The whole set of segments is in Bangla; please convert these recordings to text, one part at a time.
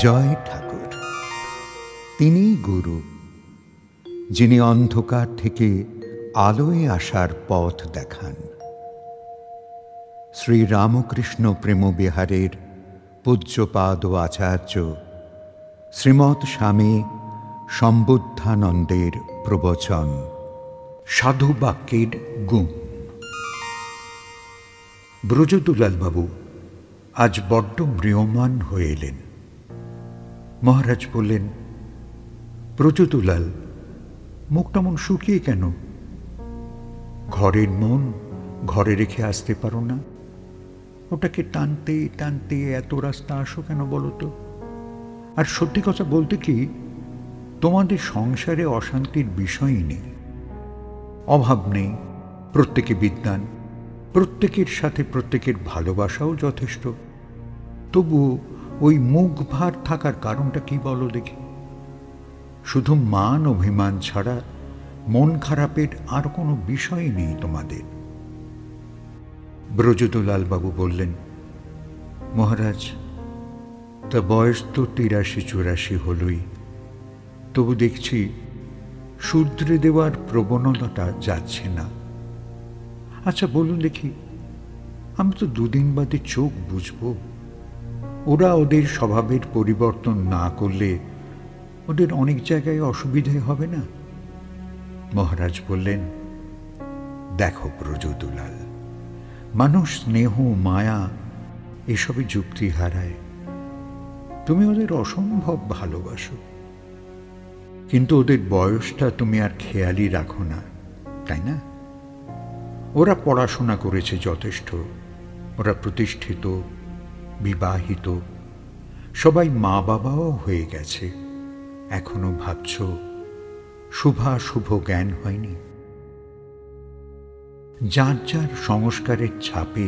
জয় ঠাকুর। তিনিই গুরু, যিনি অন্ধকার থেকে আলোয় আসার পথ দেখান। শ্রী রামকৃষ্ণ প্রেমবিহারের পূজ্যপাদ ও আচার্য শ্রীমৎ স্বামী সম্বুদ্ধানন্দের প্রবচন। সাধু বাক্যের গুণ। ব্রজদুলালবাবু আজ বড্ড ম্রিয়মাণ হয়ে এলেন। মহারাজ বললেন, ব্রজদুলাল, মুখটা মন শুকিয়ে কেন? ঘরের মন ঘরে রেখে আসতে পারো না? ওটাকে টানতে টানতে এত রাস্তা আসো কেন বলো তো? আর সত্যি কথা বলতে কি, তোমাদের সংসারে অশান্তির বিষয়ই নেই, অভাব নেই, প্রত্যেকে বিদ্বান, প্রত্যেকের সাথে প্রত্যেকের ভালোবাসাও যথেষ্ট। তবু ওই মুখ ভার থাকার কারণটা কি বলো দেখি? শুধু মান অভিমান ছাড়া মন খারাপের আর কোনো বিষয় নেই তোমাদের। ব্রজদুলালবাবু বললেন, মহারাজ, তা বয়স তো ৮৩-৮৪ হলই, তবু দেখছি শুধরে দেওয়ার প্রবণতাটা যাচ্ছে না। আচ্ছা বলুন দেখি, আমি তো দুদিন বাদে চোখ বুঝব, ওরা ওদের স্বভাবের পরিবর্তন না করলে ওদের অনেক জায়গায় অসুবিধে হবে না? মহারাজ বললেন, দেখো ব্রজদুলাল, মানুষ স্নেহ মায়া এসবই যুক্তি হারায়। তুমি ওদের অসম্ভব ভালোবাসো, কিন্তু ওদের বয়সটা তুমি আর খেয়ালই রাখো না, তাই না? ওরা পড়াশোনা করেছে যথেষ্ট, ওরা প্রতিষ্ঠিত, বিবাহিত, সবাই মা বাবাও হয়ে গেছে, এখনো ভাবছ শুভাশুভ জ্ঞান হয়নি? যার যার সংস্কারের ছাপে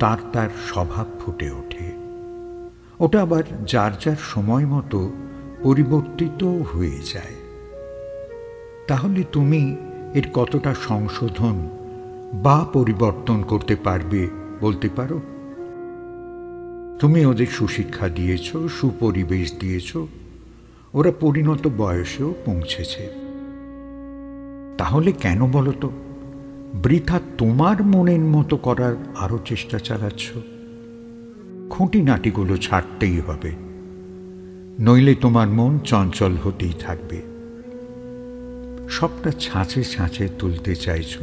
তার তার স্বভাব ফুটে ওঠে, ওটা আবার যার যার সময় মতো পরিবর্তিত হয়ে যায়। তাহলে তুমি এর কতটা সংশোধন বা পরিবর্তন করতে পারবে বলতে পারো? তুমি ওদের সুশিক্ষা দিয়েছ, সুপরিবেশ দিয়েছ, ওরা পরিণত বয়সেও পৌঁছেছে। তাহলে কেন বলো তো বৃথা তোমার মনের মতো করার আরো চেষ্টা চালাচ্ছ? খুঁটিনাটিগুলো ছাড়তেই হবে, নইলে তোমার মন চঞ্চল হতেই থাকবে। সবটা ছাঁচে ছাঁচে তুলতে চাইছ,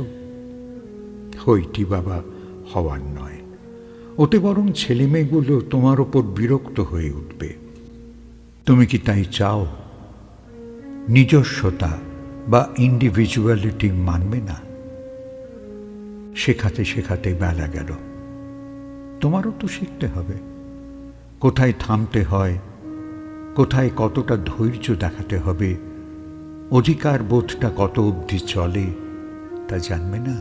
হইটি বাবা হওয়ার নয়। ওতে বরং ছেলেমেয়েগুলো তোমার ওপর বিরক্ত হয়ে উঠবে। তুমি কি তাই চাও? নিজস্বতা বা ইন্ডিভিজুয়ালিটি মানবে না? শেখাতে শেখাতে বেলা গেল, তোমারও তো শিখতে হবে। কোথায় থামতে হয়, কোথায় কতটা ধৈর্য দেখাতে হবে, অধিকার বোধটা কত অবধি চলে তা জানবে না?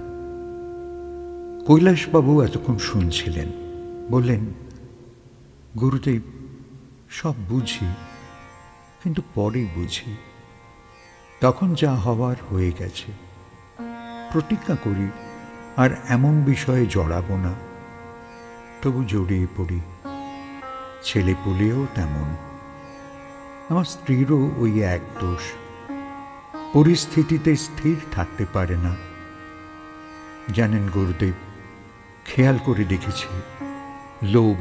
কৈলাসবাবু এতক্ষণ শুনছিলেন, বললেন, গুরুদেব, সব বুঝি, কিন্তু পরে বুঝি। তখন যা হওয়ার হয়ে গেছে। প্রতিজ্ঞা করি আর এমন বিষয়ে জড়াবো না, তবু জড়িয়ে পড়ি। ছেলে পুলেও তেমন। আমার স্ত্রীরও ওই এক দোষ, পরিস্থিতিতে স্থির থাকতে পারে না। জানেন গুরুদেব, খেয়াল করে দেখেছি, লোভ,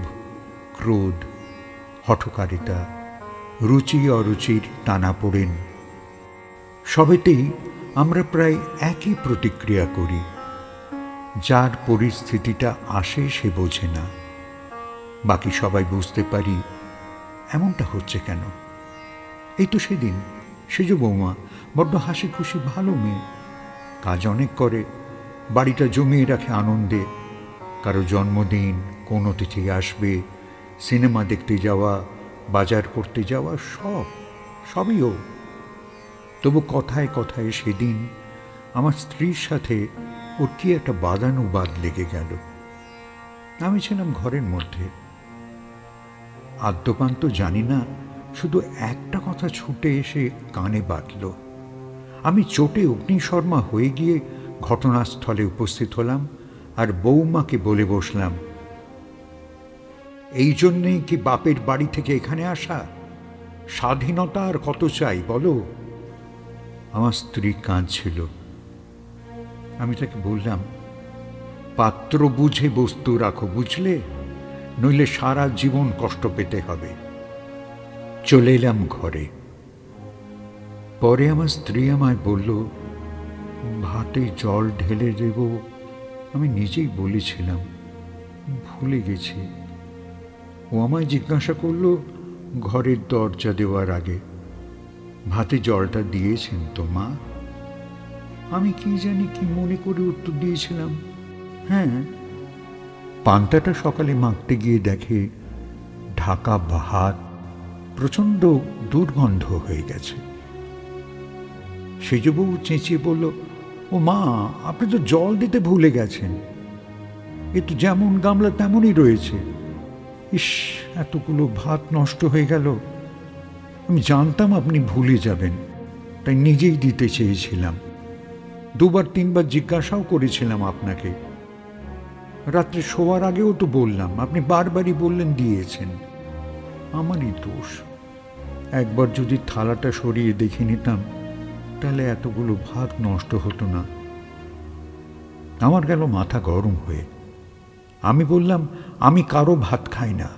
ক্রোধ, হঠকারিতা, রুচি অরুচির টানাপোড়েন, সবেতেই আমরা প্রায় একই প্রতিক্রিয়া করি। যার পরিস্থিতিটা আসে সে বোঝে না, বাকি সবাই বুঝতে পারি। এমনটা হচ্ছে কেন? এই তো সেদিন সেজ বৌমা বড্ড হাসি খুশি ভালো মেয়ে, কাজ অনেক করে, বাড়িটা জমিয়ে রাখে আনন্দে। কারো জন্মদিন, কোন অতিথি আসবে, সিনেমা দেখতে যাওয়া, বাজার করতে যাওয়া, সবই ও। তবু কথায় কথায় সেদিন আমার স্ত্রীর সাথে ওর কি একটা বাদানুবাদ লেগে গেল। আমি ছিলাম ঘরের মধ্যে, আদ্যপান্ত জানি না, শুধু একটা কথা ছুটে এসে কানে বাঁধল। আমি চোটে অগ্নিশর্মা হয়ে গিয়ে ঘটনাস্থলে উপস্থিত হলাম আর বৌমাকে বলে বসলাম, এই জন্যেই কি বাপের বাড়ি থেকে এখানে আসা? স্বাধীনতা আর কত চাই বলো? আমার স্ত্রী কাঁদছিল। আমি তাকে বললাম, পাত্র বুঝে বস্তু রাখো, বুঝলে? নইলে সারা জীবন কষ্ট পেতে হবে। চলে এলাম ঘরে। পরে আমার স্ত্রী আমায় বলল, ভাতে জল ঢেলে দেব আমি নিজেই বলেছিলাম, ভুলে গেছি। ও আমায় জিজ্ঞাসা করল ঘরের দরজা দেওয়ার আগে, ভাতে জলটা দিয়েছেন তো মা? আমি কি জানি কি মনে করে উত্তর দিয়েছিলাম, হ্যাঁ। পান্তাটা সকালে মাখতে গিয়ে দেখে ঢাকা ভাত প্রচণ্ড দুর্গন্ধ হয়ে গেছে। সেজবউ চেঁচিয়ে বলল, ও মা, আপনি তো জল দিতে ভুলে গেছেন, এ তো যেমন গামলা তেমনই রয়েছে। ইস, এতগুলো ভাত নষ্ট হয়ে গেল। আমি জানতাম আপনি ভুলে যাবেন, তাই নিজেই দিতে চেয়েছিলাম। দুবার তিনবার জিজ্ঞাসাও করেছিলাম আপনাকে। রাত্রে শোয়ার আগেও তো বললাম, আপনি বারবারই বললেন দিয়েছেন। আমারই দোষ। একবার যদি থালাটা সরিয়ে দেখে নিতাম, তাহলে এতগুলো ভাত নষ্ট হতো না। আমার গেল মাথা গরম হয়ে। আমি বললাম, আমি কারো ভাত খাই না,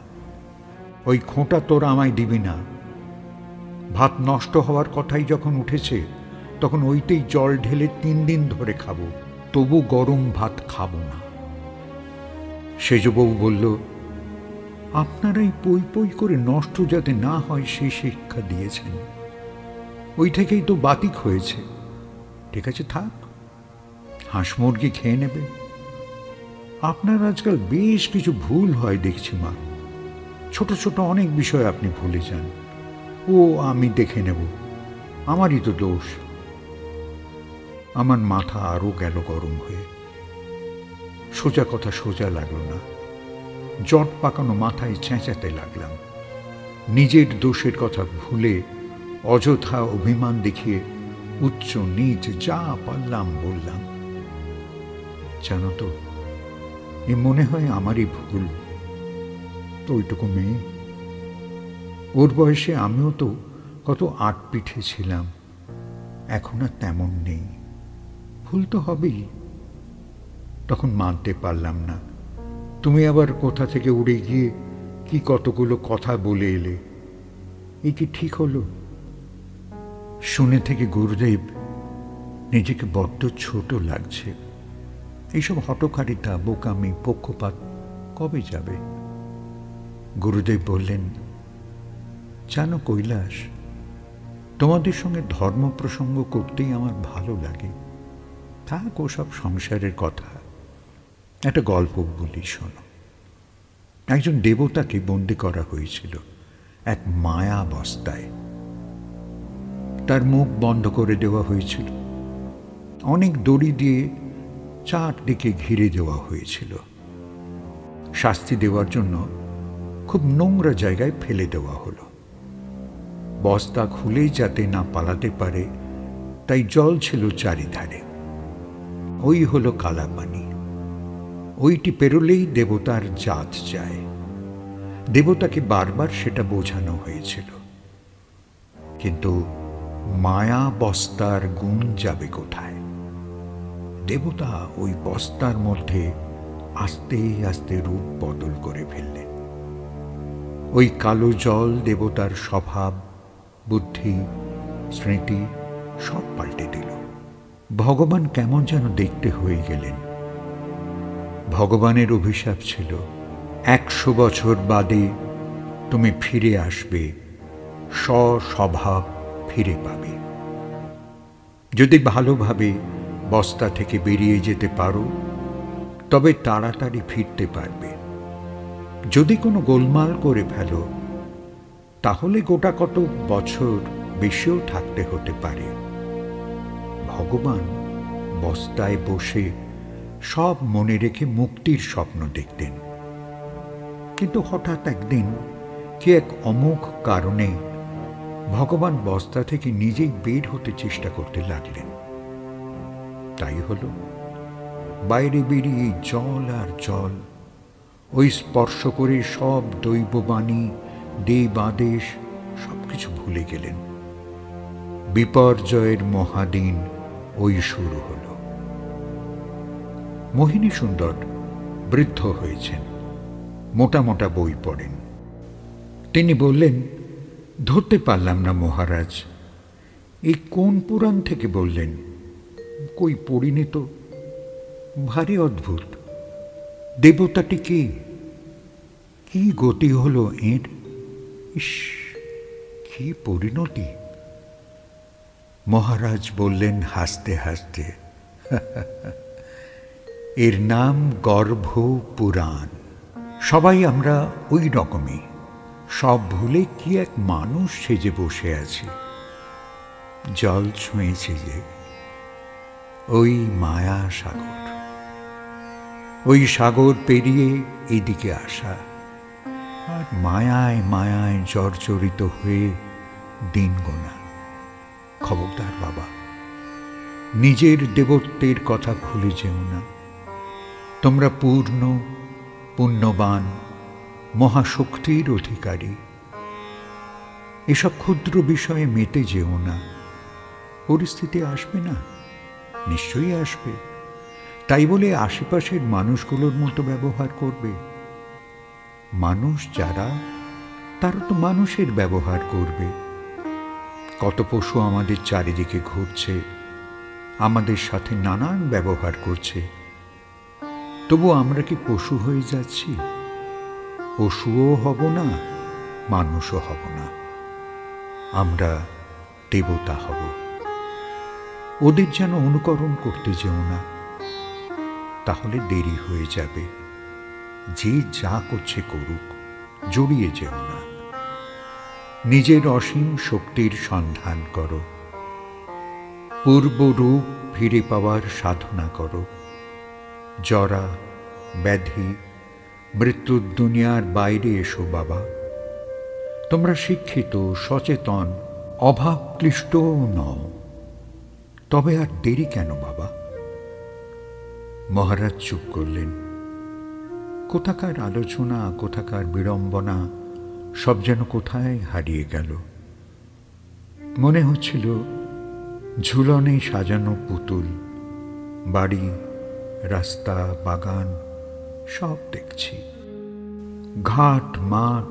ওই খোঁটা তোরা আমায় দিবি না। ভাত নষ্ট হওয়ার কথাই যখন উঠেছে, তখন ওইতেই জল ঢেলে 3 দিন ধরে খাবো, তবু গরম ভাত খাবো না। সেজবউ বলল, আপনারাই পই পই করে নষ্ট যাতে না হয় সেই শিক্ষা দিয়েছেন, ওই থেকেই তো বাতিক হয়েছে। ঠিক আছে, থাক, হাঁস মুরগি খেয়ে নেবে। আপনার আজকাল বেশ কিছু ভুল হয় দেখছি মা। ছোট ছোট অনেক বিষয় আপনি ভুলে যান। ও আমি দেখে নেব, আমারই তো দোষ। আমার মাথা আরো গেল গরম হয়ে। সোজা কথা সোজা লাগলো না। জট পাকানো মাথায় চেঁচাতে লাগলাম। নিজের দোষের কথা ভুলে অযথা অভিমান দেখিয়ে উচ্চ নীচ যা পারলাম বললাম। জানো তো, এ মনে হয় আমারই ভুল। তো ওইটুকু মেয়ে, ওর বয়সে আমিও তো কত আট পিঠে ছিলাম, এখন আর তেমন নেই। ভুল তো হবেই। তখন মানতে পারলাম না। তুমি আবার কোথা থেকে উড়ে গিয়ে কি কতগুলো কথা বলে এলে, এই কি ঠিক হলো? শুনে থেকে গুরুদেব নিজেকে বড্ড ছোট লাগছে। এইসব হঠকারিতা, বোকামি, পক্ষপাত কবে যাবে? গুরুদেব বললেন, জানো কৈলাস, তোমাদের সঙ্গে ধর্ম প্রসঙ্গ করতেই আমার ভালো লাগে। থাক ওসব সংসারের কথা, একটা গল্প বলি শোনো। একজন দেবতাকে বন্দি করা হয়েছিল এক মায়া বস্তায়। তার মুখ বন্ধ করে দেওয়া হয়েছিল, অনেক দড়ি দিয়ে চারদিকে ঘিরে দেওয়া হয়েছিল। শাস্তি দেওয়ার জন্য খুব নোংরা জায়গায় ফেলে দেওয়া হলো। বস্তা খুলেই যাতে না পালাতে পারে, তাই জল ছিল চারিধারে। ওই হলো কালাপানি। ওইটি পেরোলেই দেবতার জাত যায়। দেবতাকে বারবার সেটা বোঝানো হয়েছিল, কিন্তু মায়া বস্তার গুণ যাবে কোথায়? দেবতা ওই বস্তার মধ্যে আস্তে আস্তে রূপ বদল করে ফেললেন। ওই কালো জল দেবতার স্বভাব, বুদ্ধি, স্মৃতি সব পাল্টে দিল। ভগবান কেমন যেন দেখতে হয়ে গেলেন। ভগবানের অভিশাপ ছিল, 100 বছর বাদে তুমি ফিরে আসবে, স্বস্বভাব ফিরে পাবে। যদি ভালোভাবে বস্তা থেকে বেরিয়ে যেতে পারো, তবে তাড়াতাড়ি ফিরতে পারবে। যদি কোনো গোলমাল করে ফেলো, তাহলে গোটা কত বছর বেশিও থাকতে হতে পারে। ভগবান বস্তায় বসে সব মনে রেখে মুক্তির স্বপ্ন দেখতেন। কিন্তু হঠাৎ একদিন কি এক অমোঘ কারণে ভগবান বস্তা থেকে নিজেই বের হতে চেষ্টা করতে লাগলেন। তাই হলো, বাইরে বেরিয়ে জল আর জল, ওই স্পর্শ করে সব দৈববাণী দেব আদেশ সবকিছু ভুলে গেলেন। বিপর্যয়ের মহাদিন ওই শুরু হল। মোহিনী সুন্দর বৃদ্ধ হয়েছেন, মোটা মোটা বই পড়েন। তিনি বললেন, ধরতে পারলাম না মহারাজ, এই কোন পুরাণ থেকে বললেন? কই পড়িনি তো। ভারী অদ্ভুত। দেবতাটি কে? কি গতি হলো এর? ইস, কি পরিণতি! মহারাজ বললেন হাসতে হাসতে, এর নাম গর্ভ পুরাণ। সবাই আমরা ওই রকমই, সব ভুলে কি এক মানুষ সেজে বসে আছে। জল ছুঁয়েছে যে ওই মায়া সাগর, ওই সাগর পেরিয়ে এদিকে আসা, আর মায়ায় মায়ায় জর্জরিত হয়ে দিন গোনা। খবরদার বাবা, নিজের দেবত্বের কথা ভুলে যেও না। তোমরা পূর্ণ পুণ্যবান মহাশক্তির অধিকারী। এসব ক্ষুদ্র বিষয়ে মেতে যেও না। পরিস্থিতি আসবে না? নিশ্চয়ই আসবে। তাই বলে আশেপাশের মানুষগুলোর মতো ব্যবহার করবে? মানুষ যারা, তারা তো মানুষের ব্যবহার করবে। কত পশু আমাদের চারিদিকে ঘুরছে, আমাদের সাথে নানান ব্যবহার করছে। তবু আমরা কি পশু হয়ে যাচ্ছি? পশুও হব না, মানুষও হব না। আমরা দেবতা হব। ওদের যেন অনুকরণ করতে যেও না, তাহলে দেরি হয়ে যাবে। যে যা করছে করুক, জড়িয়ে যেও না। নিজের অসীম শক্তির সন্ধান করো, পূর্বরূপ ফিরে পাওয়ার সাধনা করো। জরা ব্যাধি মৃত্যুর দুনিয়ার বাইরে এসো বাবা। তোমরা শিক্ষিত, সচেতন, অভাব ক্লিষ্টও নও। তবে আর দেরি কেন বাবা? মহারাজ চুপ করলেন। কোথাকার আলোচনা, কোথাকার বিড়ম্বনা, সব যেন কোথায় হারিয়ে গেল। মনে হচ্ছিল ঝুলনে সাজানো পুতুল, বাড়ি, রাস্তা, বাগান সব দেখছি। ঘাট, মাঠ,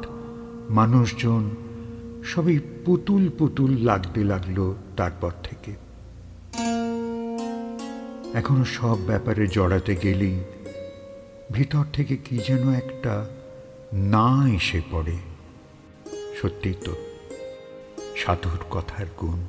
মানুষজন সবই পুতুল পুতুল লাগতে লাগলো তারপর থেকে। এখনো সব ব্যাপারে জড়াতে গেলেই ভিতর থেকে কি যেন একটা না এসে পড়ে। সত্যি তো, সাধুর কথার গুণ।